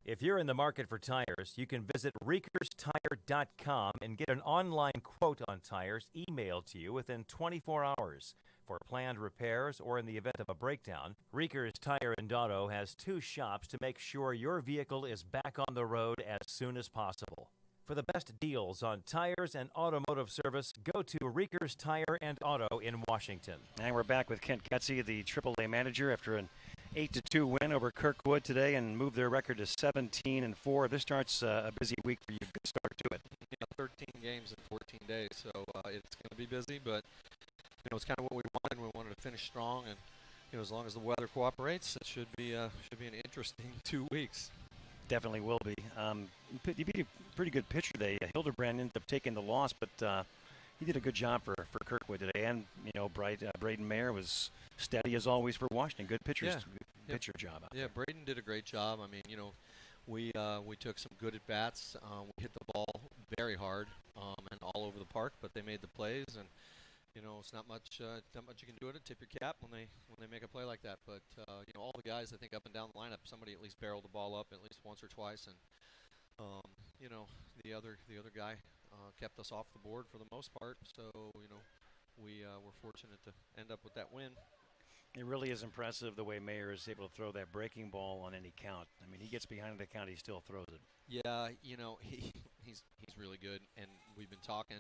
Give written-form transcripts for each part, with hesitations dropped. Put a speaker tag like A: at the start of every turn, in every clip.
A: If you're in the market for tires, you can visit RiekersTire.com and get an online quote on tires emailed to you within 24 hours. For planned repairs or in the event of a breakdown, Riekers Tire and Auto has 2 shops to make sure your vehicle is back on the road as soon as possible. For the best deals on tires and automotive service, go to Riekers Tire and Auto in Washington.
B: And we're back with Kent Gutsy, the AAA manager, after an 8-2 win over Kirkwood today and moved their record to 17-4. This starts a busy week for you. Good start to it.
C: 13 games in 14 days, so it's going to be busy, but it's kind of what we wanted. We wanted to finish strong, and as long as the weather cooperates, it should be an interesting 2 weeks.
B: Definitely will be. You beat a pretty good pitcher today. Hildebrand ended up taking the loss, but he did a good job for Kirkwood today. And, Braden Mayer was steady as always for Washington. Good pitcher job out there.
C: Braden did a great job. I mean, we took some good at-bats. We hit the ball very hard and all over the park, but they made the plays. And, it's not much you can do to tip your cap when they make a play like that. But all the guys, I think, up and down the lineup, somebody at least barreled the ball up at least once or twice, and the other guy kept us off the board for the most part. So we were fortunate to end up with that win.
B: It really is impressive the way Mayer is able to throw that breaking ball on any count. I mean, he gets behind the count, he still throws it.
C: Yeah, he's really good, and we've been talking.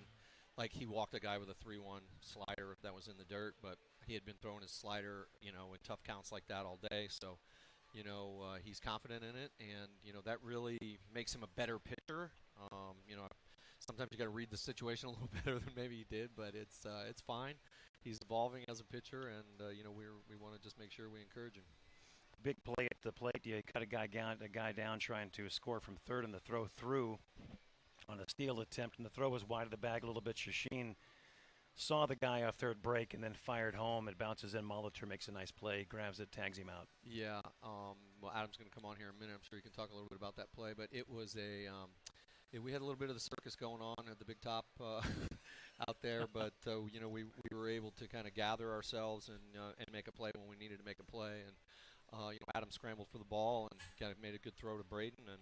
C: Like, he walked a guy with a 3-1 slider that was in the dirt, but he had been throwing his slider, in tough counts like that all day. So, he's confident in it, and, that really makes him a better pitcher. Sometimes you got to read the situation a little better than maybe he did, but it's fine. He's evolving as a pitcher, and, we want to just make sure we encourage him.
B: Big play at the plate. You cut a guy down trying to score from third, and the throw through on a steal attempt, and the throw was wide of the bag a little bit. Shashin saw the guy off third break and then fired home. It bounces in. Molitor makes a nice play, grabs it, tags him out.
C: Yeah. Well, Adam's going to come on here in a minute. I'm sure he can talk a little bit about that play. But it was we had a little bit of the circus going on at the big top out there. But, we were able to kind of gather ourselves and make a play when we needed to make a play. And, Adam scrambled for the ball and kind of made a good throw to Braden. And,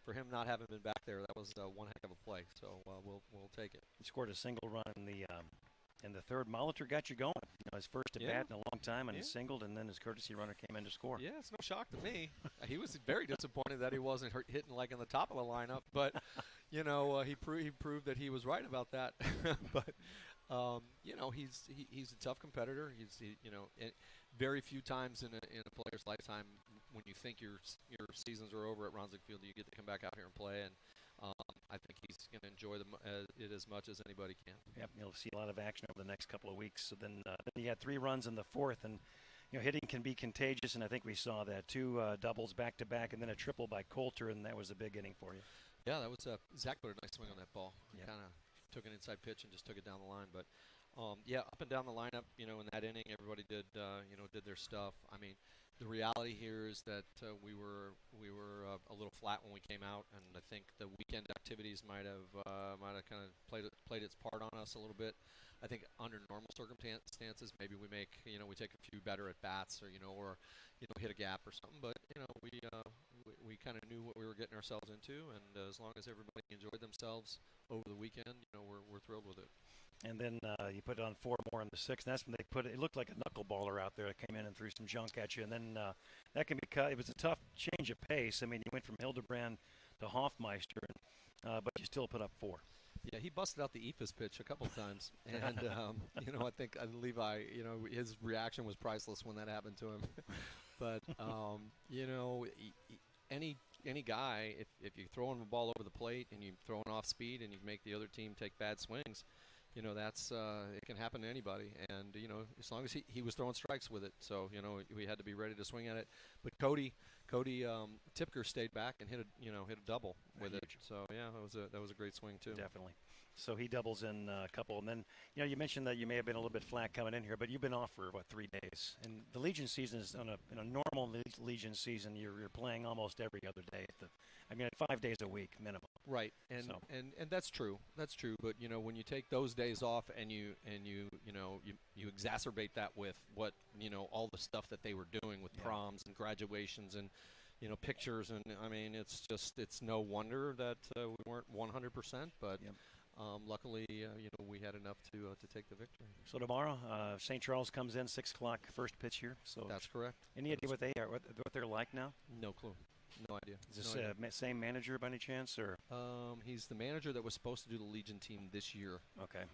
C: for him not having been back there, that was one heck of a play. So we'll take it.
B: He scored a single run in the third. Molitor got you going. His first at bat in a long time, and he singled, and then his courtesy runner came in to score.
C: Yeah, it's no shock to me. He was very disappointed that he wasn't hitting like in the top of the lineup, but he proved that he was right about that. But he's a tough competitor. Very few times in a player's lifetime when you think your seasons are over at Ronslick Field, you get to come back out here and play, and I think he's going to enjoy it as much as anybody can.
B: Yep, you'll see a lot of action over the next couple of weeks. So then he had 3 runs in the fourth, and hitting can be contagious, and I think we saw that. 2 doubles back-to-back, and then a triple by Coulter, and that was a big inning for you.
C: Yeah, that was Zach put a nice swing on that ball.
B: Yep.
C: Kind of took an inside pitch and just took it down the line, but. Up and down the lineup, in that inning, everybody did their stuff. I mean, the reality here is that we were a little flat when we came out, and I think the weekend activities might have kind of played its part on us a little bit. I think under normal circumstances, maybe we take a few better at bats, or hit a gap or something. But we kind of knew what we were getting ourselves into, and as long as everybody enjoyed themselves over the weekend, we're thrilled with it.
B: And then you put it on 4 more in the 6th. And that's when they put it. It looked like a knuckleballer out there that came in and threw some junk at you. And then that can be cut. It was a tough change of pace. I mean, you went from Hildebrand to Hoffmeister, but you still put up 4.
C: Yeah, he busted out the ephus pitch a couple of times, and I think Levi, his reaction was priceless when that happened to him. But any guy, if you're throwing the ball over the plate and you're throwing off speed and you make the other team take bad swings, that's it can happen to anybody. And as long as he was throwing strikes with it, so we had to be ready to swing at it. But Cody Tipker stayed back and hit a double with it. So yeah, that was a great swing too.
B: Definitely. So he doubles in a couple, and then you mentioned that you may have been a little bit flat coming in here, but you've been off for 3 days, and the Legion season is in a normal Legion season. You're playing almost every other day. 5 days a week minimum.
C: Right, and that's true. That's true. But when you take those days off and you exacerbate that with what all the stuff that they were doing with proms and graduations and pictures, and I mean, it's no wonder that we weren't 100%, but
B: Yep.
C: luckily, we had enough to take the victory.
B: So tomorrow, St. Charles comes in 6 o'clock, first pitch here. So
C: That's correct.
B: any idea what they are, what they're like now?
C: No clue. No idea.
B: Is this
C: No idea.
B: same manager by any chance, or?
C: He's the manager that was supposed to do the Legion team this year.
B: Okay.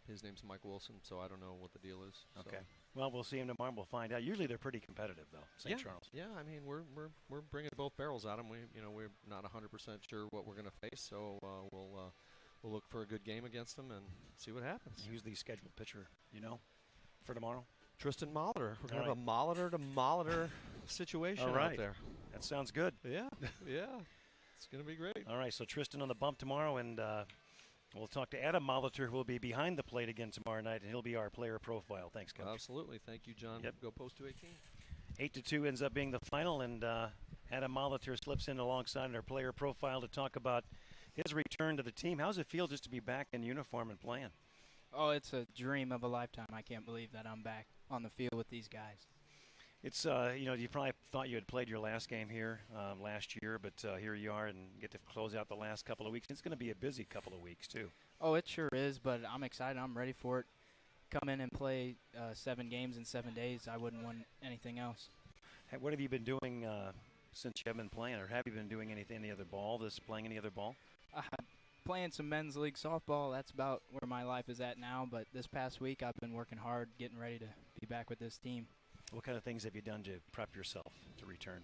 C: His name's Mike Wilson, so I don't know what the deal is.
B: Okay.
C: So.
B: Well, we'll see him tomorrow. We'll find out. Usually they're pretty competitive, though. St. Charles.
C: Yeah. I mean, we're bringing both barrels at them. We're not 100% sure what we're going to face, so we'll look for a good game against them and see what happens.
B: Who's the scheduled pitcher? For tomorrow.
C: Tristan Molitor. We're going to
B: All
C: have a Molitor to Molitor situation out there.
B: That sounds good.
C: Yeah. It's going to be great.
B: All right, so Tristan on the bump tomorrow, and we'll talk to Adam Molitor, who will be behind the plate again tomorrow night, and he'll be our player profile. Thanks, Coach.
C: Absolutely. Thank you, John.
B: Yep.
C: Go Post 218.
B: 8-2 ends up being the final, and Adam Molitor slips in alongside our player profile to talk about his return to the team. How's it feel just to be back in uniform and playing?
D: Oh, it's a dream of a lifetime. I can't believe that I'm back on the field with these guys.
B: It's, you probably thought you had played your last game here last year, but here you are and get to close out the last couple of weeks. It's going to be a busy couple of weeks, too.
D: Oh, it sure is, but I'm excited. I'm ready for it. Come in and play 7 games in 7 days. I wouldn't want anything else.
B: Hey, what have you been doing since you haven't been playing, or have you been doing any other ball, playing any other ball?
D: Playing some men's league softball, that's about where my life is at now, but this past week I've been working hard, getting ready to be back with this team.
B: What kind of things have you done to prep yourself to return?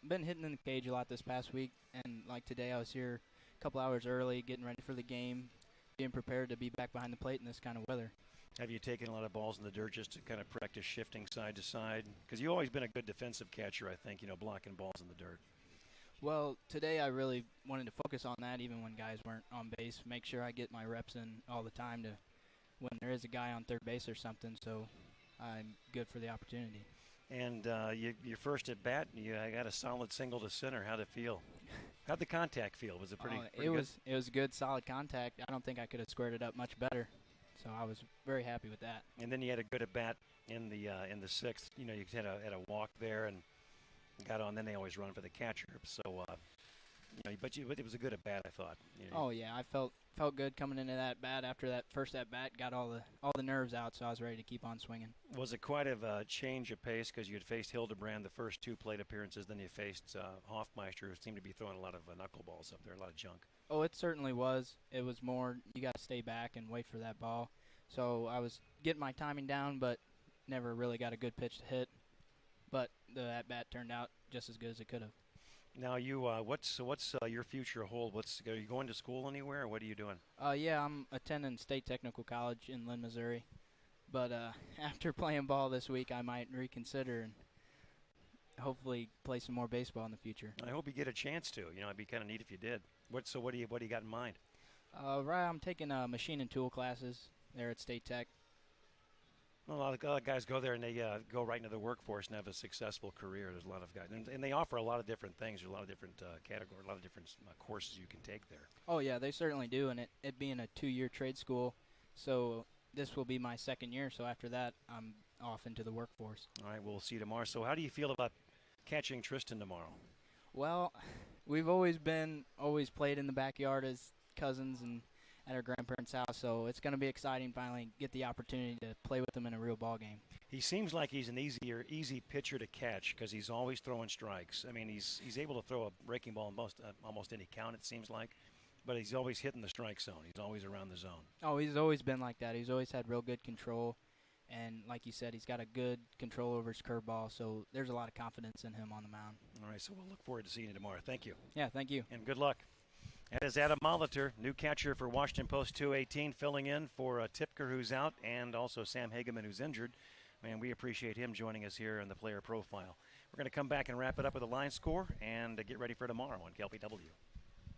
D: Been hitting in the cage a lot this past week, and like today I was here a couple hours early, getting ready for the game, being prepared to be back behind the plate in this kind of weather.
B: Have you taken a lot of balls in the dirt just to kind of practice shifting side to side? Because you've always been a good defensive catcher, I think, blocking balls in the dirt.
D: Well, today I really wanted to focus on that even when guys weren't on base, make sure I get my reps in all the time to when there is a guy on third base or something, so I'm good for the opportunity.
B: And your first at bat, you got a solid single to center. How'd it feel? How'd the contact feel? Was it pretty good?
D: It was good, solid contact. I don't think I could have squared it up much better, so I was very happy with that.
B: And then you had a good at bat in the sixth. You had a walk there and got on. Then they always run for the catcher. So, but it was a good at bat, I thought.
D: Oh yeah, I felt good coming into that bat. After that first at bat, got all the nerves out, so I was ready to keep on swinging. Was it quite a change of pace because you had faced Hildebrand the first 2 plate appearances, then you faced Hoffmeister, who seemed to be throwing a lot of knuckleballs up there, a lot of junk. Oh, it certainly was. It was more you got to stay back and wait for that ball. So I was getting my timing down, but never really got a good pitch to hit. But the at bat turned out just as good as it could have. Now you, what's your future hold? Are you going to school anywhere, or what are you doing? Yeah, I'm attending State Technical College in Lynn, Missouri. But after playing ball this week, I might reconsider and hopefully play some more baseball in the future. I hope you get a chance to. It'd be kind of neat if you did. What do you got in mind? Right, I'm taking machine and tool classes there at State Tech. Well, a lot of guys go there and they go right into the workforce and have a successful career. There's a lot of guys, and they offer a lot of different things. There's a lot of different categories, a lot of different courses you can take there. Oh yeah, they certainly do. And it being a 2-year trade school, so this will be my 2nd year. So after that, I'm off into the workforce. All right, we'll see you tomorrow. So how do you feel about catching Tristan tomorrow? Well, we've always played in the backyard as cousins and at our grandparents' house, so it's going to be exciting finally get the opportunity to play with him in a real ball game. He seems like he's an easy pitcher to catch because he's always throwing strikes. I mean, he's able to throw a breaking ball in almost any count, it seems like, but he's always hitting the strike zone. He's always around the zone. Oh, he's always been like that. He's always had real good control, and like you said, he's got a good control over his curveball, so there's a lot of confidence in him on the mound. All right, so we'll look forward to seeing you tomorrow. Thank you. Yeah, thank you. And good luck. That is Adam Molitor, new catcher for Washington Post 218, filling in for Tipker, who's out, and also Sam Hageman, who's injured. Man, we appreciate him joining us here in the player profile. We're going to come back and wrap it up with a line score and get ready for tomorrow on KLPW.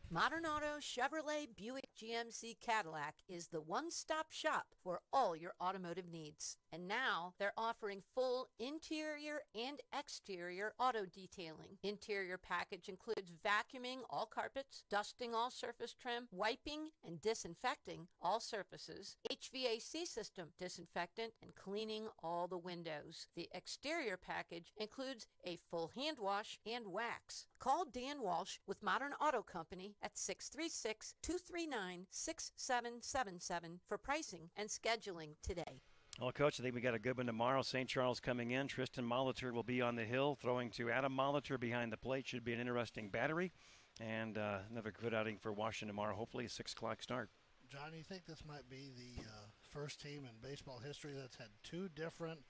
E: Modern Auto, Chevrolet, Buick, GMC Cadillac is the one-stop shop for all your automotive needs. And now they're offering full interior and exterior auto detailing. Interior package includes vacuuming all carpets, dusting all surface trim, wiping and disinfecting all surfaces, HVAC system disinfectant, and cleaning all the windows. The exterior package includes a full hand wash and wax. Call Dan Walsh with Modern Auto Company at 636-239-6777 for pricing and scheduling today.
B: Well, Coach, I think we got a good one tomorrow. St. Charles coming in. Tristan Molitor will be on the hill, throwing to Adam Molitor behind the plate. Should be an interesting battery. And another good outing for Washington tomorrow. Hopefully a 6 o'clock start.
F: John, you think this might be the first team in baseball history that's had two different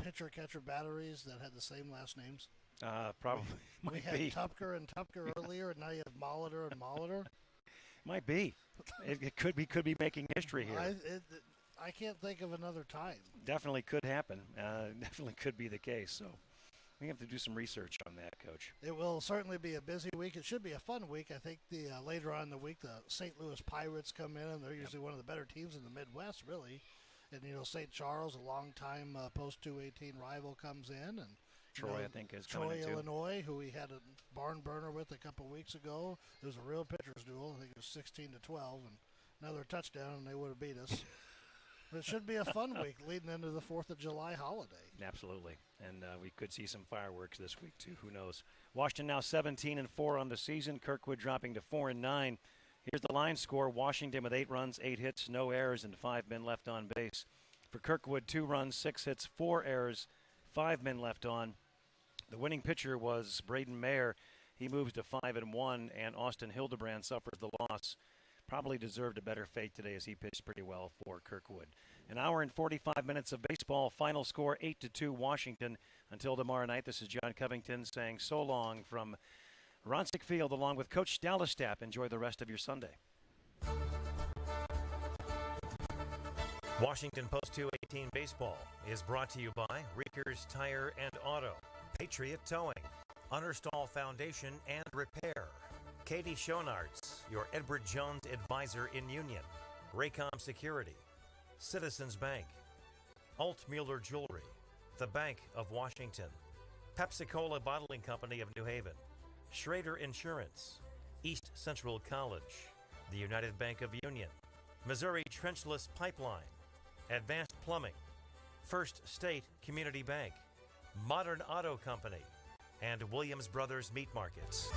F: pitcher-catcher batteries that had the same last names?
B: Probably.
F: We had Tupker and Tupker earlier, and now you have Molitor and Molitor.
B: Might be. It could be making history here.
F: I can't think of another time.
B: Definitely could happen. Definitely could be the case. So we have to do some research on that, Coach.
F: It will certainly be a busy week. It should be a fun week. I think later on in the week, the St. Louis Pirates come in, and they're usually one of the better teams in the Midwest, really. And, St. Charles, a long-time post-218 rival, comes in. And
B: Troy, I think, is coming in, too.
F: Illinois, who we had a barn burner with a couple weeks ago. It was a real pitcher's duel. I think it was 16-12, and another touchdown, and they would have beat us. But it should be a fun week leading into the 4th of July holiday.
B: Absolutely. And we could see some fireworks this week, too. Who knows? Washington now 17-4 on the season. Kirkwood dropping to 4-9. Here's the line score. Washington with 8 runs, 8 hits, no errors, and 5 men left on base. For Kirkwood, 2 runs, 6 hits, 4 errors, 5 men left on. The winning pitcher was Braden Mayer. He moves to 5-1, and Austin Hildebrand suffers the loss. Probably deserved a better fate today as he pitched pretty well for Kirkwood. An hour and 45 minutes of baseball. Final score 8-2 Washington. Until tomorrow night, this is John Covington saying so long from Ronsick Field along with Coach Dallastab. Enjoy the rest of your Sunday.
A: Washington Post 218 Baseball is brought to you by Reekers Tire and Auto, Patriot Towing, Unnerstall Foundation and Repair, Katie Schonartz, your Edward Jones advisor in Union, Raycom Security, Citizens Bank, Altmueller Jewelry, the Bank of Washington, Pepsi-Cola Bottling Company of New Haven, Schrader Insurance, East Central College, the United Bank of Union, Missouri Trenchless Pipeline, Advanced Plumbing, First State Community Bank, Modern Auto Company, and Williams Brothers Meat Markets.